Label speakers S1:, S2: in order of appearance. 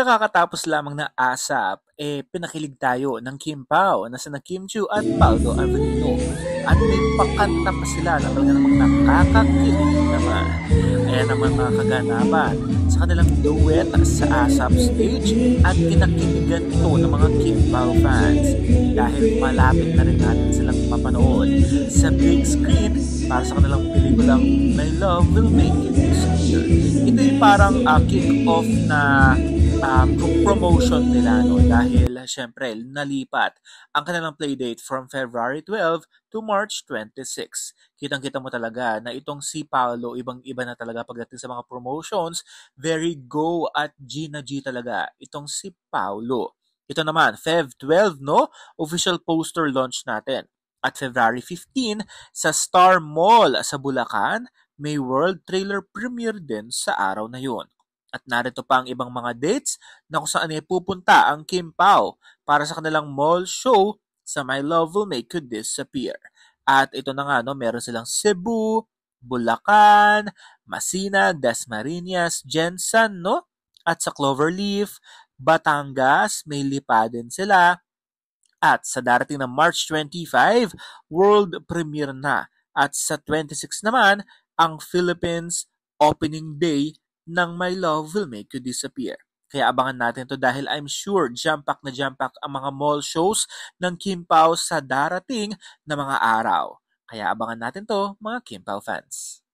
S1: Sa kakatapos lamang na ASAP, pinakilig tayo ng Kim Pao na sina Kim Chiu at Paolo Avellino. At may pakanta pa sila na talaga namang nakakakilig naman. Ayan naman mga kaganapan sa kanilang duet sa ASAP stage at kinakiligan ito ng mga Kim Pao fans dahil malapit na rin natin silang mapanood sa big screen para sa kanilang pelikulang My Love Will Make You Disappear. Ito yung parang kick-off na promotion nila no dahil syempre nalipat ang kanilang playdate from February 12 to March 26. Kitang-kita mo talaga na itong si Paolo ibang-iba na talaga pagdating sa mga promotions, very go at G na G talaga itong si Paolo. Ito naman, Feb 12 no, official poster launch natin. At February 15 sa Star Mall sa Bulacan, may world trailer premiere din sa araw na yun. At narito pa ang ibang mga dates na kung saan ay pupunta ang Kim Pao para sa kanilang mall show sa My Love Will Make You Disappear. At ito na nga, no, meron silang Cebu, Bulacan, Masinag, Dasmariñas, Jensan, no? At sa Cloverleaf, Batangas, may lipa din sila. At sa darating na March 25, world premiere na. At sa 26 naman, ang Philippines opening day ng My Love Will Make You Disappear. Kaya abangan natin to dahil I'm sure jam-pack na jam-pack ang mga mall shows ng Kim Pao sa darating na mga araw. Kaya abangan natin to mga Kim Pao fans.